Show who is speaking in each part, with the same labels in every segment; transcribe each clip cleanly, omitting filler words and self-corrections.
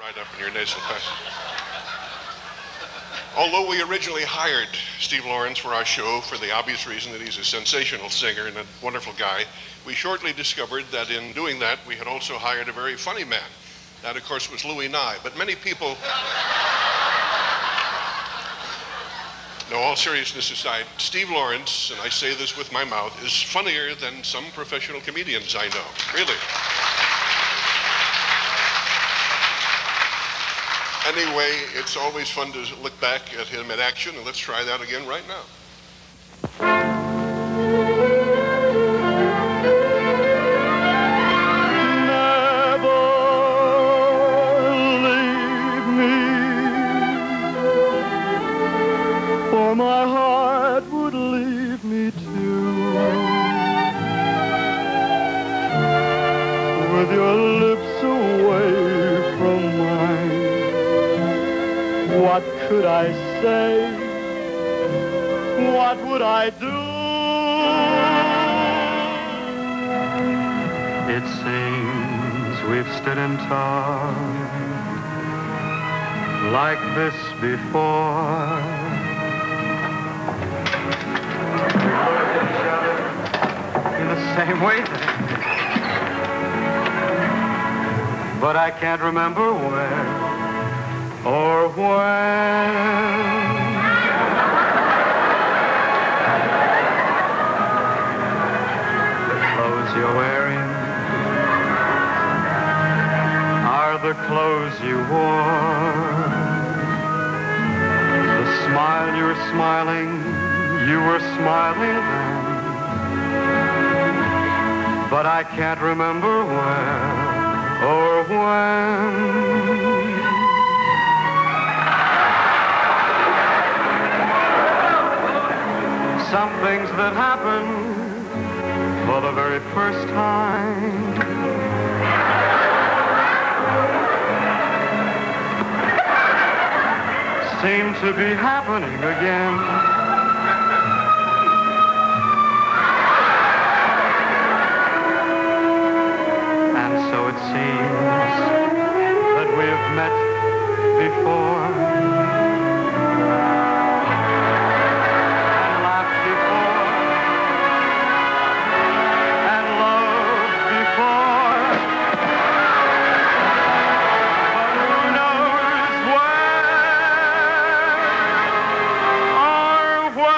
Speaker 1: Right up in your nasal passage. Although we originally hired Steve Lawrence for our show for the obvious reason that he's a sensational singer and a wonderful guy, we shortly discovered that in doing that, we had also hired a very funny man. That, of course, was Louis Nye. But many people... No, all seriousness aside, Steve Lawrence, and I say this with my mouth, is funnier than some professional comedians I know. Really. Anyway, it's always fun to look back at him in action, and let's try that again right now.
Speaker 2: My heart would leave me too, with your lips away from mine. What could I say? What would I do? It seems we've stood and talked like this before. Same way, but I can't remember where or when. The clothes you're wearing are the clothes you wore. The smile you're smiling, you were smiling then. But I can't remember where or when. Some things that happen for the very first time seem to be happening again. Seems that we've met before and laughed before and loved before, but who knows where or when.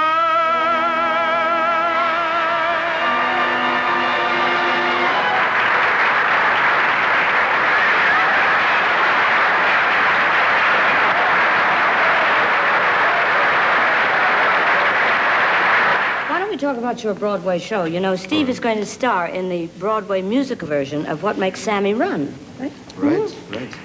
Speaker 3: Talk about your Broadway show. You know, Steve is going to star in the Broadway musical version of What Makes Sammy Run, right?
Speaker 2: Right, right.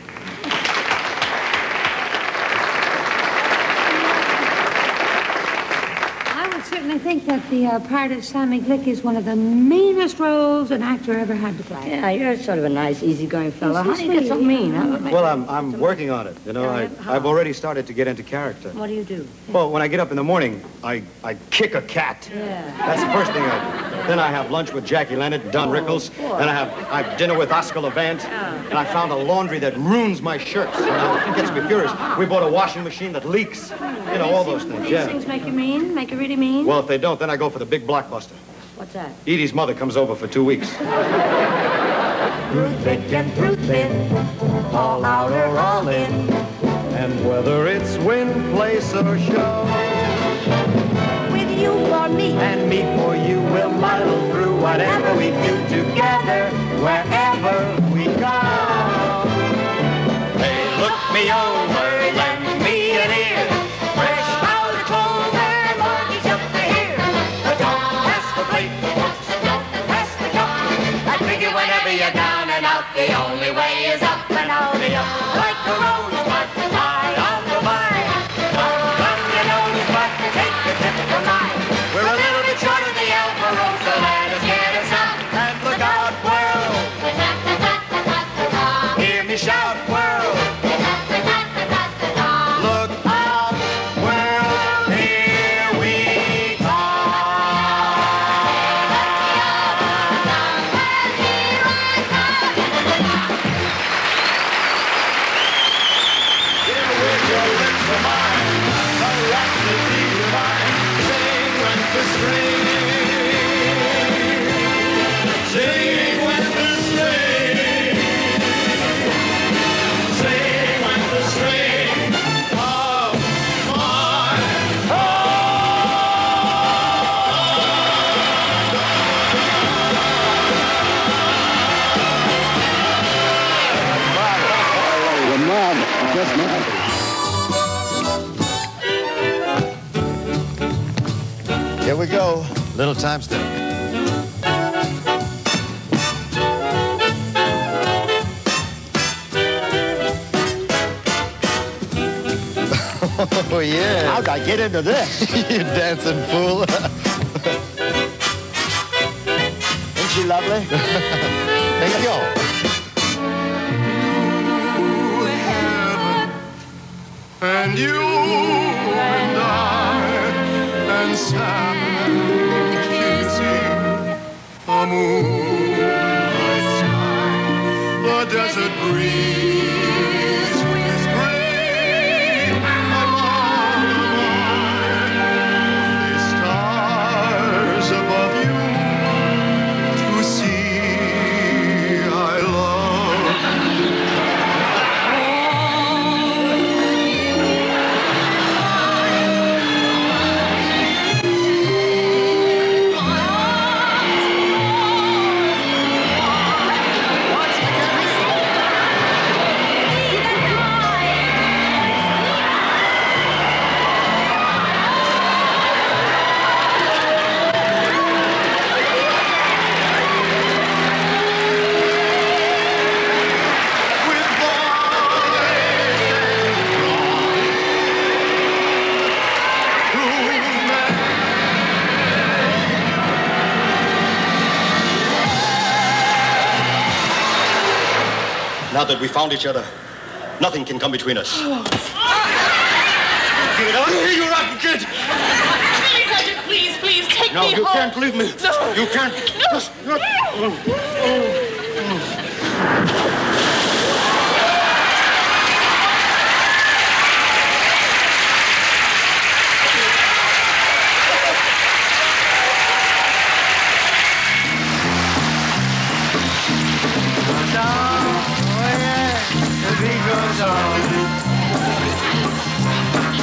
Speaker 4: I would certainly think that the part of Sammy Glick is one of the meanest roles an actor ever had to play.
Speaker 3: Yeah, you're sort of a nice, easygoing fellow. How do you get so mean?
Speaker 2: Well, I'm working on it. You know, I've already started to get into character.
Speaker 3: What do you do?
Speaker 2: Well, when I get up in the morning, I kick a cat.
Speaker 3: Yeah.
Speaker 2: That's the first thing I do. Then I have lunch with Jackie Leonard and Don Rickles. Then I have dinner with Oscar Levant. And I found a laundry that ruins my shirts. You know, it gets me furious. We bought a washing machine that leaks. You know, all those things,
Speaker 3: These things make you mean? Make you really mean?
Speaker 2: Well, if they don't, then I go for the big blockbuster.
Speaker 3: What's that?
Speaker 2: Eydie's mother comes over for 2 weeks.
Speaker 5: Through thick and through thin, all out or all in.
Speaker 2: And whether it's win, place, or show,
Speaker 5: With you for me,
Speaker 2: and me for you, we'll muddle through whatever we do together, wherever we go. Hey, look me over, lend me an ear.
Speaker 5: fresh out of clover, mortgage up to here. But don't pass the plate, don't pass the cup. I figure whenever you're down and out, the only way is up and out and up. Like a rosebud, high on the vine. Don't run your nose, but take a tip from mine. We're a little bit short of the Alvaro, so let us get us up and look out, world. Hear me shout, world. Look out, world, here we come.
Speaker 6: little time step. Oh, yeah.
Speaker 2: How'd I get into this?
Speaker 6: You dancing fool.
Speaker 2: Isn't she lovely?
Speaker 6: There you go.
Speaker 1: And you and I and Sam kissing a moonlight sky, the desert breeze whispering along the stars above you to see I love.
Speaker 2: Now that we found each other, nothing can come between us. Give it up. You rotten kid.
Speaker 7: Please, Sergeant, please, take
Speaker 2: No,
Speaker 7: me
Speaker 2: you
Speaker 7: home.
Speaker 2: can't leave me.
Speaker 7: No.
Speaker 2: You can't.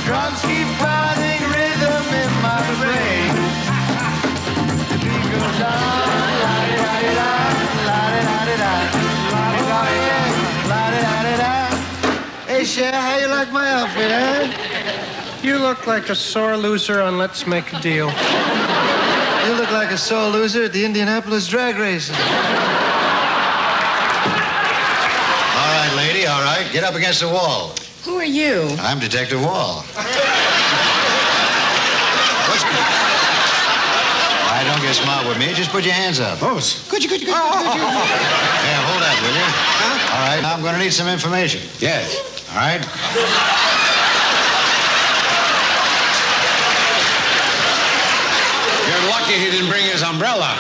Speaker 6: Drums keep pounding rhythm in my brain. The beat goes on, la-di-da-di-da, la-di-da-di-da, la-di-da-di-da, la-di-da-di-da. Hey, Cher, how you like my outfit, eh?
Speaker 8: You look like a sore loser on Let's Make a Deal.
Speaker 6: You look like a sore loser at the Indianapolis drag race. All right, lady, all right. Get up against the wall.
Speaker 7: Who are you?
Speaker 6: I'm Detective Wall. I don't get smart with me. Just put your hands up.
Speaker 8: Oh,
Speaker 6: Could you? Yeah, hold that, will you? Huh? All right, now I'm going to need some information.
Speaker 8: yes.
Speaker 6: All right?
Speaker 8: You're lucky he didn't bring his umbrella.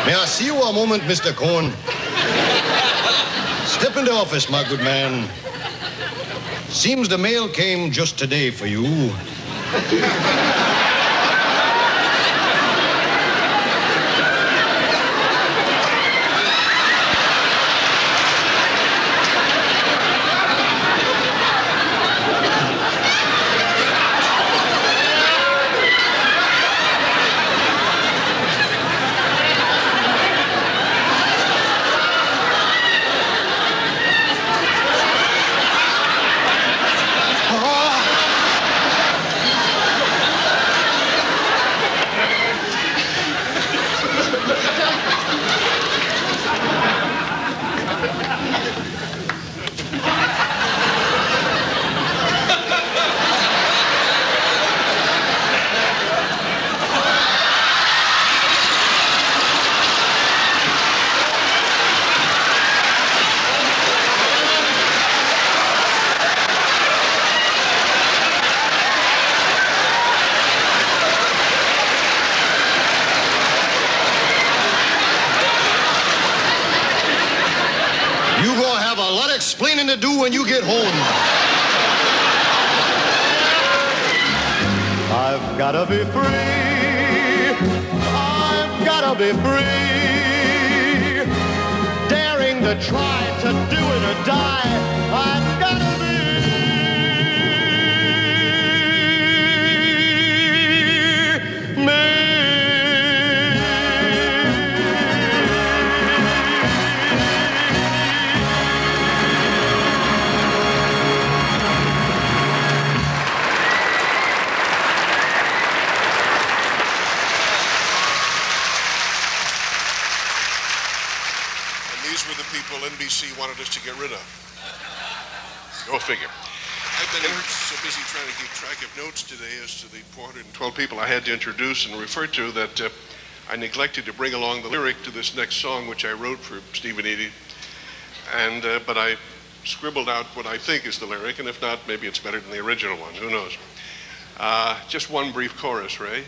Speaker 2: May I see you a moment, Mr. Cohn? Step into office, my good man. Seems the mail came just today for you. Explaining to do when you get home. I've gotta be free. I've gotta be free. Daring to try to do it or die. I've gotta be
Speaker 1: NBC wanted us to get rid of. Go figure. I've been so busy trying to keep track of notes today as to the 412 people I had to introduce and refer to that I neglected to bring along the lyric to this next song, which I wrote for Steve and Eydie. But I scribbled out what I think is the lyric, and if not, maybe it's better than the original one. Who knows? Just one brief chorus, Ray.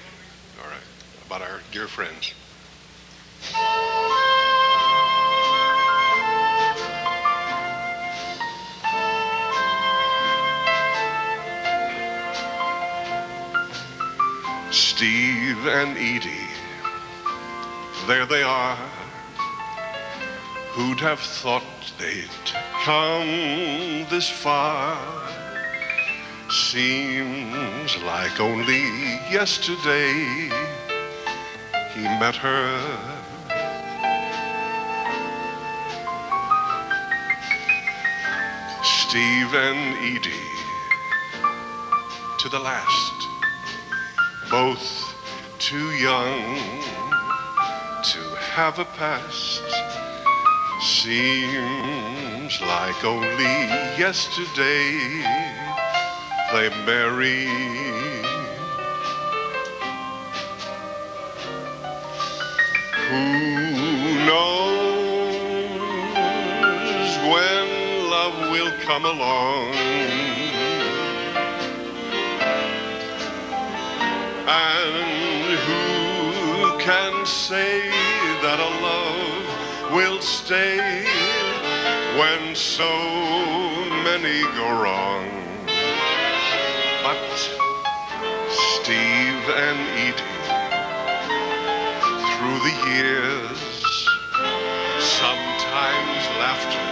Speaker 1: All right, about our dear friends. Steve and Eydie, there they are. Who'd have thought they'd come this far? Seems like only yesterday he met her. Steve and Eydie, to the last, both too young to have a past. Seems like only yesterday they married. Who knows when love will come along? And who can say that a love will stay when so many go wrong? But Steve and Eydie, through the years, sometimes laughter,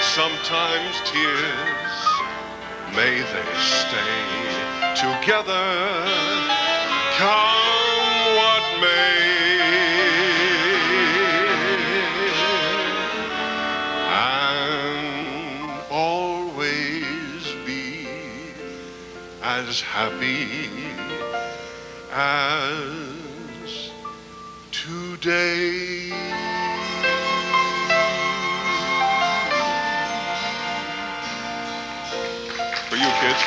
Speaker 1: sometimes tears, may they stay together, come what may. And always be as happy as today. For you kids.